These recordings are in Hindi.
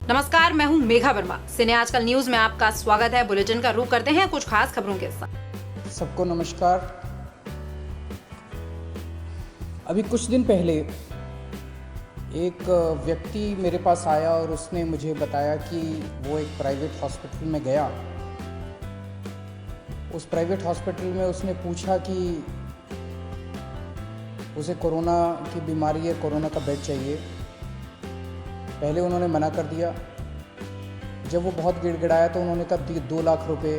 नमस्कार, मैं हूं मेघा वर्मा। सिने आजकल न्यूज में आपका स्वागत है। बुलेटिन का रुख करते हैं कुछ खास खबरों के साथ। सबको नमस्कार। अभी कुछ दिन पहले एक व्यक्ति मेरे पास आया और उसने मुझे बताया कि वो एक प्राइवेट हॉस्पिटल में गया। उस प्राइवेट हॉस्पिटल में उसने पूछा कि उसे कोरोना की बीमारी है, कोरोना का बेड चाहिए। पहले उन्होंने मना कर दिया। जब वो बहुत गिड़गिड़ाया तो उन्होंने कहा 2 लाख रुपए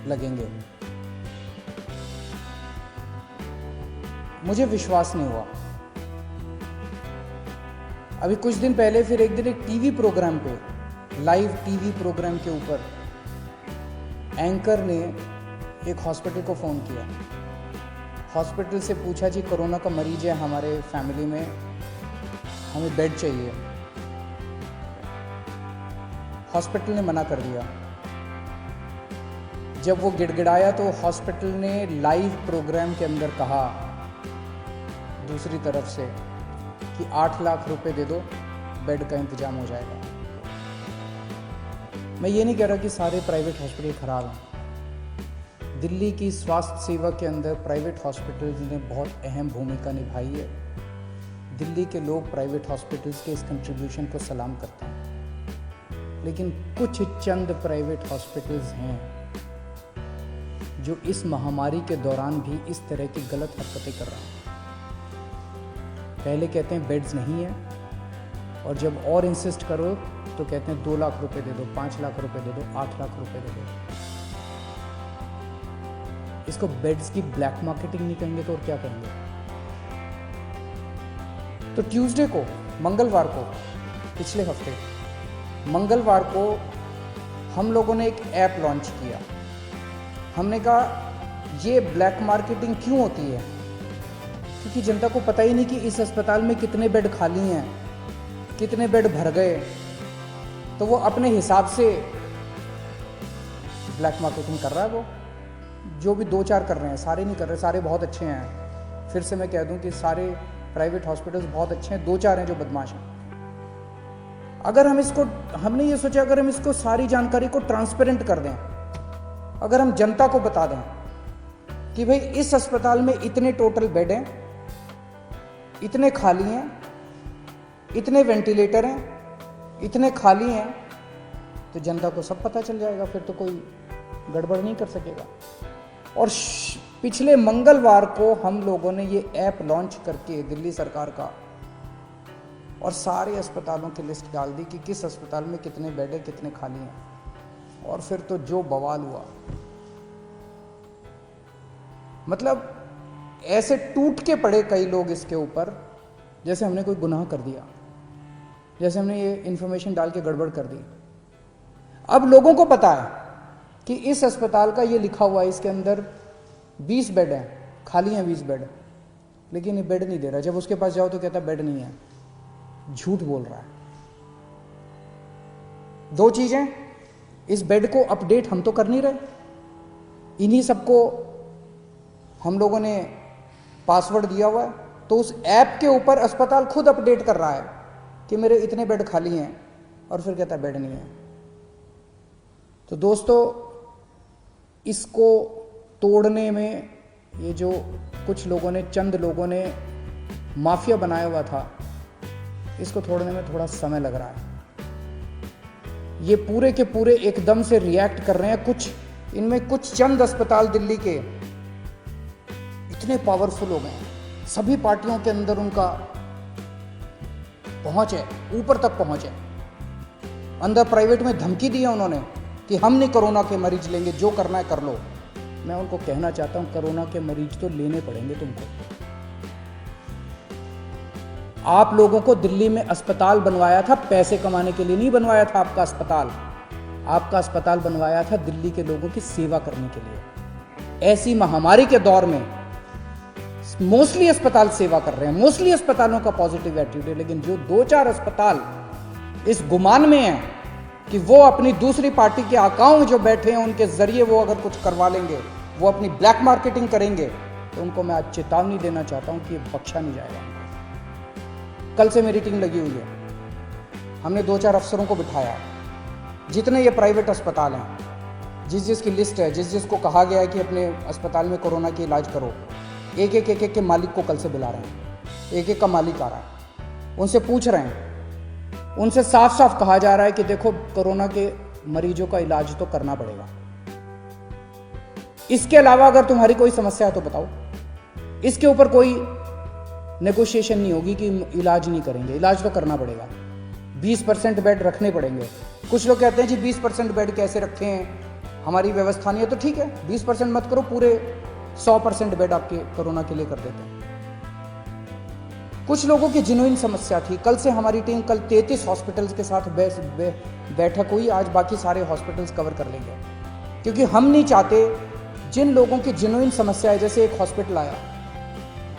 लगेंगे। मुझे विश्वास नहीं हुआ। अभी कुछ दिन पहले फिर एक दिन एक टीवी प्रोग्राम पे, लाइव टीवी प्रोग्राम के ऊपर एंकर ने एक हॉस्पिटल को फ़ोन किया। हॉस्पिटल से पूछा जी कोरोना का मरीज है हमारे फैमिली में, हमें बेड चाहिए। हॉस्पिटल ने मना कर दिया। जब वो गिड़गिड़ाया तो हॉस्पिटल ने लाइव प्रोग्राम के अंदर कहा दूसरी तरफ से कि 8 लाख रुपए दे दो, बेड का इंतजाम हो जाएगा। मैं ये नहीं कह रहा कि सारे प्राइवेट हॉस्पिटल खराब हैं। दिल्ली की स्वास्थ्य सेवा के अंदर प्राइवेट हॉस्पिटल ने बहुत अहम भूमिका निभाई है। दिल्ली के लोग प्राइवेट हॉस्पिटल्स के इस कंट्रीब्यूशन को सलाम करते हैं। लेकिन कुछ चंद प्राइवेट हॉस्पिटल्स हैं जो इस महामारी के दौरान भी इस तरह की गलत हरकतें कर रहे हैं। पहले कहते हैं बेड्स नहीं है, और जब और इंसिस्ट करो तो कहते हैं 2 लाख रुपए दे दो, 5 लाख रुपए दे दो, 8 लाख रुपए दे दो। इसको बेड्स की ब्लैक मार्केटिंग नहीं कहेंगे तो और क्या कहेंगे? तो ट्यूसडे को, मंगलवार को, पिछले हफ्ते मंगलवार को हम लोगों ने एक ऐप लॉन्च किया। हमने कहा ये ब्लैक मार्केटिंग क्यों होती है? क्योंकि जनता को पता ही नहीं कि इस अस्पताल में कितने बेड खाली हैं, कितने बेड भर गए। तो वो अपने हिसाब से ब्लैक मार्केटिंग कर रहा है। वो जो भी 2-4 कर रहे हैं, सारे नहीं कर रहे, सारे बहुत अच्छे हैं। फिर से मैं कह दूं कि सारे प्राइवेट हॉस्पिटल्स बहुत अच्छे हैं, 2-4 हैं जो बदमाश हैं। अगर हमने ये सोचा अगर हम इसको सारी जानकारी को ट्रांसपेरेंट कर दें, अगर हम जनता को बता दें कि भाई इस अस्पताल में इतने टोटल बेड हैं, इतने खाली हैं, इतने वेंटिलेटर हैं, इतने खाली हैं, तो जनता को सब पता चल जाएगा। फिर तो कोई गड़बड़ नहीं कर सकेगा। और पिछले मंगलवार को हम लोगों ने ये ऐप लॉन्च करके दिल्ली सरकार का, और सारे अस्पतालों की लिस्ट डाल दी कि किस अस्पताल में कितने बेड है, कितने खाली हैं। और फिर तो जो बवाल हुआ, मतलब ऐसे टूट के पड़े कई लोग इसके ऊपर, जैसे हमने कोई गुनाह कर दिया, जैसे हमने ये इंफॉर्मेशन डाल के गड़बड़ कर दी। अब लोगों को पता है कि इस अस्पताल का ये लिखा हुआ है, इसके अंदर 20 बेड हैं, खाली हैं 20 बेड, लेकिन ये बेड नहीं दे रहा। जब उसके पास जाओ तो कहता बेड नहीं है, झूठ बोल रहा है। 2 चीजें, इस बेड को अपडेट हम तो कर नहीं रहे, इन्हीं सबको हम लोगों ने पासवर्ड दिया हुआ है। तो उस ऐप के ऊपर अस्पताल खुद अपडेट कर रहा है कि मेरे इतने बेड खाली हैं, और फिर कहता है बेड नहीं है। तो दोस्तों, इसको तोड़ने में ये जो कुछ लोगों ने, चंद लोगों ने माफिया बनाया हुआ था, इसको तोड़ने में थोड़ा समय लग रहा है। ये पूरे के पूरे एकदम से रिएक्ट कर रहे हैं। कुछ इनमें कुछ चंद अस्पताल दिल्ली के इतने पावरफुल हो गए हैं, सभी पार्टियों के अंदर उनका पहुंच है, ऊपर तक पहुंच है। अंदर प्राइवेट में धमकी दी है उन्होंने कि हम नहीं कोरोना के मरीज लेंगे, जो करना है कर लो। मैं उनको कहना चाहता हूं, कोरोना के मरीज तो लेने पड़ेंगे तुमको। आप लोगों को दिल्ली में अस्पताल बनवाया था पैसे कमाने के लिए नहीं बनवाया था। आपका अस्पताल बनवाया था दिल्ली के लोगों की सेवा करने के लिए। ऐसी महामारी के दौर में मोस्टली अस्पताल सेवा कर रहे हैं, मोस्टली अस्पतालों का पॉजिटिव एटीट्यूड है। लेकिन जो 2-4 अस्पताल इस गुमान में हैं कि वो अपनी दूसरी पार्टी के आकाओं में जो बैठे हैं, उनके जरिए वो अगर कुछ करवा लेंगे, वो अपनी ब्लैक मार्केटिंग करेंगे, तो उनको मैं आज चेतावनी देना चाहता हूं कि ये बख्शा नहीं जाएगा। कल से मेरी टीम लगी हुई है। हमने 2-4 अफसरों को बिठाया, जितने ये प्राइवेट अस्पताल हैं, जिसकी लिस्ट है, जिसको कहा गया है कि अपने अस्पताल में कोरोना की इलाज करो, एक के मालिक को कल से बुला रहे हैं, एक का मालिक आ रहा है, उनसे पूछ रहे हैं, उनसे साफ साफ कहा जा रहा है कि देखो कोरोना के मरीजों का इलाज तो करना पड़ेगा, इसके अलावा अगर तुम्हारी कोई समस्या है तो बताओ। इसके ऊपर कोई नेगोशिएशन नहीं होगी कि इलाज नहीं करेंगे, इलाज तो करना पड़ेगा। 20% बेड रखने पड़ेंगे। कुछ लोग कहते हैं जी 20% बेड कैसे रखे हैं, हमारी व्यवस्था नहीं है, तो ठीक है 20% मत करो, पूरे 100% बेड आपके कोरोना के लिए कर देते हैं। कुछ लोगों की जेन्युइन समस्या थी, कल से हमारी टीम कल 33 हॉस्पिटल्स के साथ बैठक हुई, आज बाकी सारे हॉस्पिटल्स कवर कर लेंगे, क्योंकि हम नहीं चाहते जिन लोगों की जेन्युइन समस्या है। जैसे एक हॉस्पिटल आया,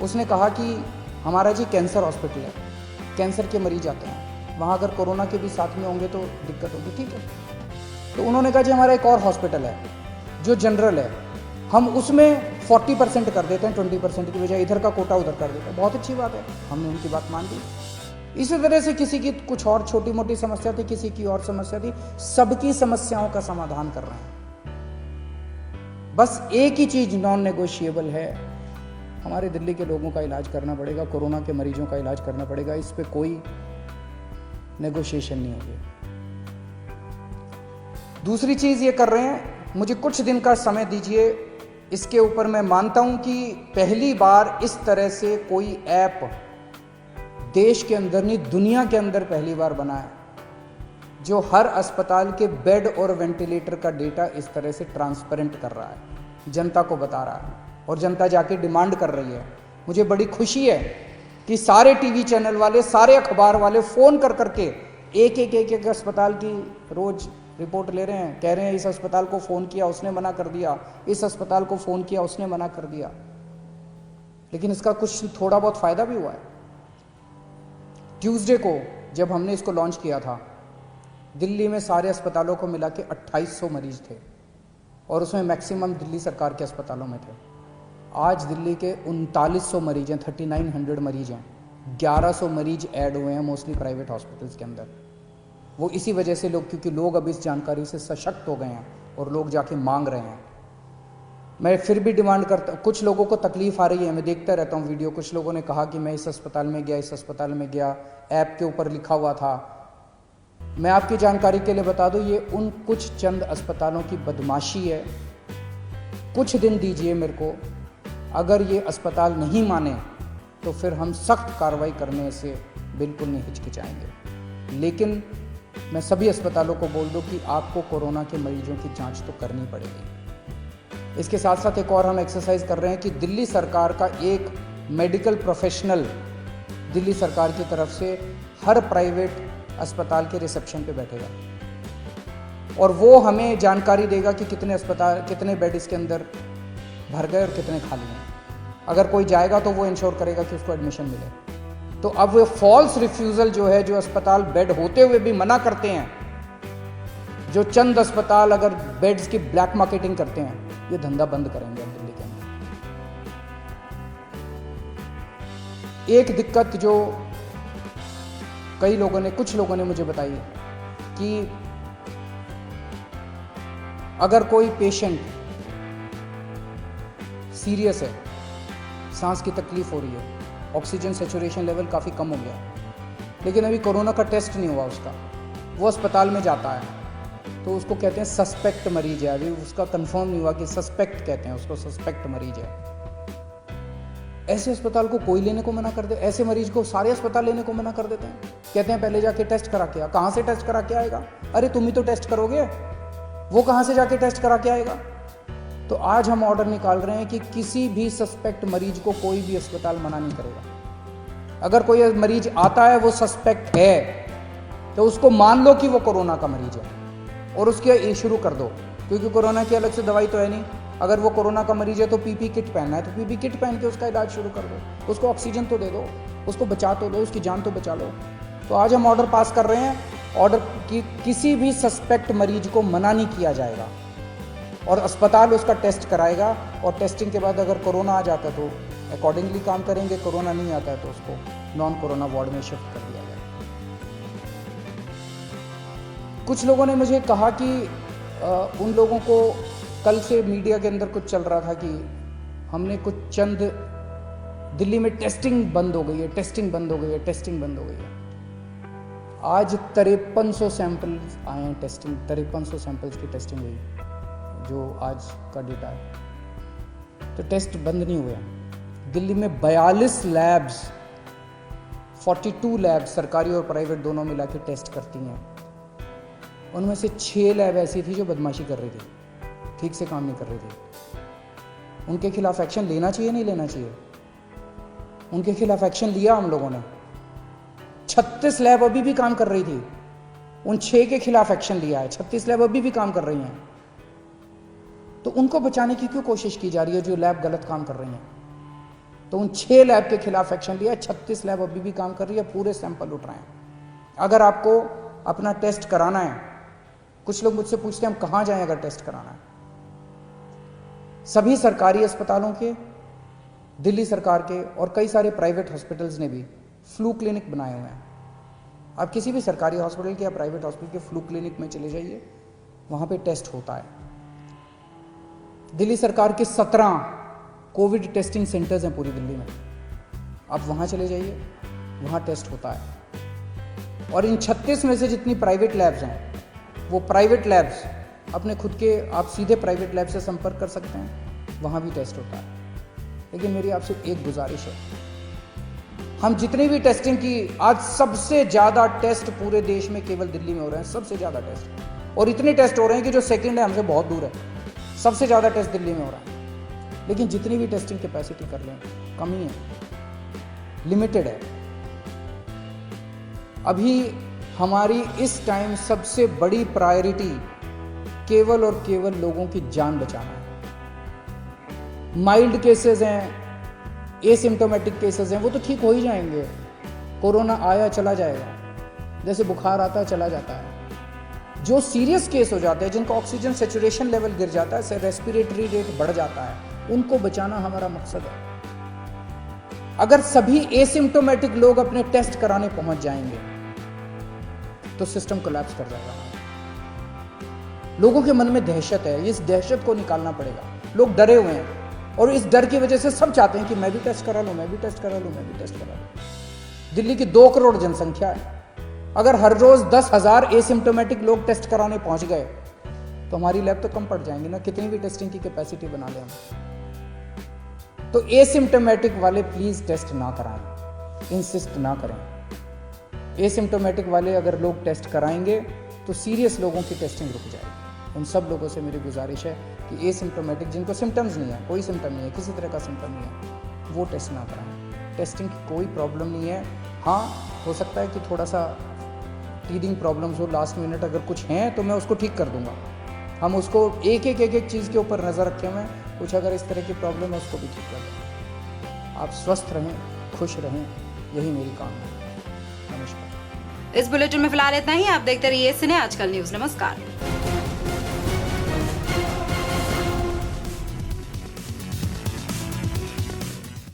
उसने कहा कि हमारा जी कैंसर हॉस्पिटल है, कैंसर के मरीज आते हैं, वहाँ अगर कोरोना के भी साथ में होंगे तो दिक्कत होगी, ठीक है। तो उन्होंने कहा जी हमारा एक और हॉस्पिटल है जो जनरल है, हम उसमें 40% कर देते हैं, 20% की बजाय, इधर का कोटा उधर कर देते हैं। बहुत अच्छी बात है, हमने उनकी बात मान ली। इसी तरह से किसी की कुछ और छोटी मोटी समस्या थी, किसी की और समस्या थी, सबकी समस्याओं का समाधान कर रहे हैं। बस एक ही चीज नॉन नेगोशिएबल है, हमारे दिल्ली के लोगों का इलाज करना पड़ेगा, कोरोना के मरीजों का इलाज करना पड़ेगा, इस पे कोई नेगोशिएशन नहीं होगी। दूसरी चीज ये कर रहे हैं, मुझे कुछ दिन का समय दीजिए, इसके ऊपर मैं मानता हूं कि पहली बार इस तरह से कोई ऐप देश के अंदर नहीं दुनिया के अंदर पहली बार बना है, जो हर अस्पताल के बेड और वेंटिलेटर का डेटा इस तरह से ट्रांसपेरेंट कर रहा है, जनता को बता रहा है, और जनता जाके डिमांड कर रही है। मुझे बड़ी खुशी है कि सारे टीवी चैनल वाले, सारे अखबार वाले फ़ोन कर करके एक अस्पताल की रोज रिपोर्ट ले रहे हैं, कह रहे हैं इस अस्पताल को फ़ोन किया उसने मना कर दिया, इस अस्पताल को फ़ोन किया उसने मना कर दिया। लेकिन इसका कुछ थोड़ा बहुत फ़ायदा भी हुआ है। ट्यूसडे को जब हमने इसको लॉन्च किया था, दिल्ली में सारे अस्पतालों को मिला के 2800 मरीज थे, और उसमें मैक्सिमम दिल्ली सरकार के अस्पतालों में थे। आज दिल्ली के 3900 मरीज हैं, 3900 मरीज हैं, 1100 मरीज ऐड हुए हैं मोस्टली प्राइवेट हॉस्पिटल्स के अंदर। वो इसी वजह से लोग, क्योंकि लोग अब इस जानकारी से सशक्त हो गए हैं और लोग जाके मांग रहे हैं। मैं फिर भी डिमांड करता, कुछ लोगों को तकलीफ आ रही है, मैं देखता रहता हूँ वीडियो, कुछ लोगों ने कहा कि मैं इस अस्पताल में गया, इस अस्पताल में गया, ऐप के ऊपर लिखा हुआ था। मैं आपकी जानकारी के लिए बता दूं, ये उन कुछ चंद अस्पतालों की बदमाशी है। कुछ दिन दीजिए मेरे को, अगर ये अस्पताल नहीं माने तो फिर हम सख्त कार्रवाई करने से बिल्कुल नहीं हिचकिचाएंगे। लेकिन मैं सभी अस्पतालों को बोल दूं कि आपको कोरोना के मरीजों की जांच तो करनी पड़ेगी। इसके साथ साथ एक और हम एक्सरसाइज कर रहे हैं कि दिल्ली सरकार का एक मेडिकल प्रोफेशनल दिल्ली सरकार की तरफ से हर प्राइवेट अस्पताल के रिसेप्शन पे बैठेगा, और वो हमें जानकारी देगा कि कितने बेड इसके अंदर भर गए और कितने खाली हैं। अगर कोई जाएगा तो वो इंश्योर करेगा कि उसको एडमिशन मिले। तो अब वो फॉल्स रिफ्यूज़ल जो है, जो अस्पताल बेड होते हुए भी मना करते हैं, जो चंद अस्पताल अगर बेड्स की ब्लैक मार्केटिंग करते हैं, ये धंधा बंद करेंगे हम दिल्ली के अंदर। एक दिक्कत जो कुछ लोगों ने मुझे बताई कि अगर कोई पेशेंट सीरियस है, सांस की तकलीफ हो रही है, ऑक्सीजन सेचुरेशन लेवल काफ़ी कम हो गया, लेकिन अभी कोरोना का टेस्ट नहीं हुआ उसका, वो अस्पताल में जाता है तो उसको कहते हैं सस्पेक्ट मरीज है, अभी उसका कंफर्म नहीं हुआ कि सस्पेक्ट कहते हैं उसको, सस्पेक्ट मरीज है। ऐसे अस्पताल को कोई लेने को मना कर दे, ऐसे मरीज को सारे अस्पताल लेने को मना कर देते हैं, कहते हैं पहले जाके टेस्ट करा के आ। कहाँ से टेस्ट करा के आएगा? अरे तुम ही तो टेस्ट करोगे, वो कहाँ से जाके टेस्ट करा के आएगा? तो आज हम ऑर्डर निकाल रहे हैं कि किसी भी सस्पेक्ट मरीज को कोई भी अस्पताल मना नहीं करेगा। अगर कोई मरीज आता है वो सस्पेक्ट है तो उसको मान लो कि वो कोरोना का मरीज है और उसके शुरू कर दो, क्योंकि कोरोना की अलग से दवाई तो है नहीं। अगर वो कोरोना का मरीज है तो पीपी किट पहनना है तो पीपी किट पहन के उसका इलाज शुरू कर दो, उसको ऑक्सीजन तो दे दो, उसको बचा तो दो, उसकी जान तो बचा लो। तो आज हम ऑर्डर पास कर रहे हैं, ऑर्डर कि किसी भी सस्पेक्ट मरीज को मना नहीं किया जाएगा और अस्पताल उसका टेस्ट कराएगा, और टेस्टिंग के बाद अगर कोरोना आ जाता है तो अकॉर्डिंगली काम करेंगे, कोरोना नहीं आता है तो उसको नॉन कोरोना वार्ड में शिफ्ट कर दिया जाएगा। कुछ लोगों ने मुझे कहा कि उन लोगों को कल से मीडिया के अंदर कुछ चल रहा था कि हमने कुछ चंद दिल्ली में टेस्टिंग बंद हो गई है, टेस्टिंग बंद हो गई है, टेस्टिंग बंद हो गई है। आज 5300 सैंपल्स आए हैं टेस्टिंग, 5300 सैंपल्स की टेस्टिंग हुई जो आज का डेटा है। तो टेस्ट बंद नहीं हुए। दिल्ली में 42 लैब्स, 42 लैब्स सरकारी और प्राइवेट दोनों मिला के टेस्ट करती हैं। उनमें से 6 लैब ऐसी थी जो बदमाशी कर रही थी, ठीक से काम नहीं कर रही थी। उनके खिलाफ एक्शन लेना चाहिए, नहीं लेना चाहिए? उनके खिलाफ एक्शन लिया हम लोगों ने। 36 लैब अभी भी काम कर रही थी, उन 6 के खिलाफ एक्शन लिया है। 36 लैब अभी भी काम कर रही हैं। तो उनको बचाने की क्यों कोशिश की जा रही है जो लैब गलत काम कर रही हैं? तो उन 6 लैब के खिलाफ एक्शन लिया, 36 लैब अभी भी काम कर रही है, पूरे सैंपल उठ रहे हैं। अगर आपको अपना टेस्ट कराना है, कुछ लोग मुझसे पूछते हैं हम कहाँ जाएं अगर टेस्ट कराना है। सभी सरकारी अस्पतालों के, दिल्ली सरकार के और कई सारे प्राइवेट हॉस्पिटल्स ने भी फ्लू क्लिनिक बनाए हुए हैं। आप किसी भी सरकारी हॉस्पिटल के या प्राइवेट हॉस्पिटल के फ्लू क्लिनिक में चले जाइए, वहाँ पे टेस्ट होता है। दिल्ली सरकार के 17 कोविड टेस्टिंग सेंटर्स हैं पूरी दिल्ली में, आप वहाँ चले जाइए, वहाँ टेस्ट होता है। और इन 36 में से जितनी प्राइवेट लैब्स हैं, वो प्राइवेट लैब्स अपने खुद के, आप सीधे प्राइवेट लैब से संपर्क कर सकते हैं, वहाँ भी टेस्ट होता है। लेकिन मेरी आपसे एक गुजारिश है, हम जितनी भी टेस्टिंग की, आज सबसे ज़्यादा टेस्ट पूरे देश में केवल दिल्ली में हो रहे हैं, सबसे ज़्यादा टेस्ट। और इतने टेस्ट हो रहे हैं कि जो सेकंड है हमसे बहुत दूर है। सबसे ज़्यादा टेस्ट दिल्ली में हो रहा है। लेकिन जितनी भी टेस्टिंग कैपेसिटी कर लें, कमी है, लिमिटेड है। अभी हमारी इस टाइम सबसे बड़ी प्रायोरिटी केवल और केवल लोगों की जान बचाना है। माइल्ड केसेस हैं, एसिम्टोमेटिक केसेस हैं, वो तो ठीक हो ही जाएंगे। कोरोना आया चला जाएगा, जैसे बुखार आता है चला जाता है। जो सीरियस केस हो जाते हैं, जिनका ऑक्सीजन सैचुरेशन लेवल गिर जाता है, रेस्पिरेटरी रेट बढ़ जाता है, उनको बचाना हमारा मकसद है। अगर सभी एसिम्टोमेटिक लोग अपने टेस्ट कराने पहुंच जाएंगे तो सिस्टम कोलैप्स कर जाएगा। लोगों के मन में दहशत है, इस दहशत को निकालना पड़ेगा। लोग डरे हुए हैं और इस डर की वजह से सब चाहते हैं कि मैं भी टेस्ट करा लूं, मैं भी टेस्ट करा लूं, मैं भी टेस्ट करा लूं। दिल्ली की 2 करोड़ जनसंख्या है। अगर हर रोज 10,000 एसिम्टोमेटिक लोग टेस्ट कराने पहुंच गए तो हमारी लैब तो कम पड़ जाएंगी ना, कितनी भी टेस्टिंग की कैपेसिटी बना लें हम। तो एसिम्टोमेटिक वाले प्लीज टेस्ट ना कराएं, इंसिस्ट ना करें। एसिम्टोमेटिक वाले अगर लोग टेस्ट कराएंगे तो सीरियस लोगों की टेस्टिंग रुक जाएगी। उन सब लोगों से मेरी गुजारिश है कि एसिम्टोमेटिक, जिनको सिम्टम्स नहीं है, कोई सिम्टम नहीं है, किसी तरह का सिम्टम नहीं है, वो टेस्ट ना कराएं। टेस्टिंग की कोई प्रॉब्लम नहीं है। हाँ, हो सकता है कि थोड़ा सा टीदिंग प्रॉब्लम्स हो लास्ट मिनट, अगर कुछ हैं तो मैं उसको ठीक कर दूंगा। हम उसको एक एक चीज़ के ऊपर नज़र रखे हुए हैं। कुछ अगर इस तरह की प्रॉब्लम है उसको भी ठीक कर देंगे। आप स्वस्थ रहें, खुश रहें, यही मेरी कामना है। नमस्कार। इस बुलेटिन में फिलहाल इतना ही। आप देखते रहिए सिने आजकल न्यूज़। नमस्कार।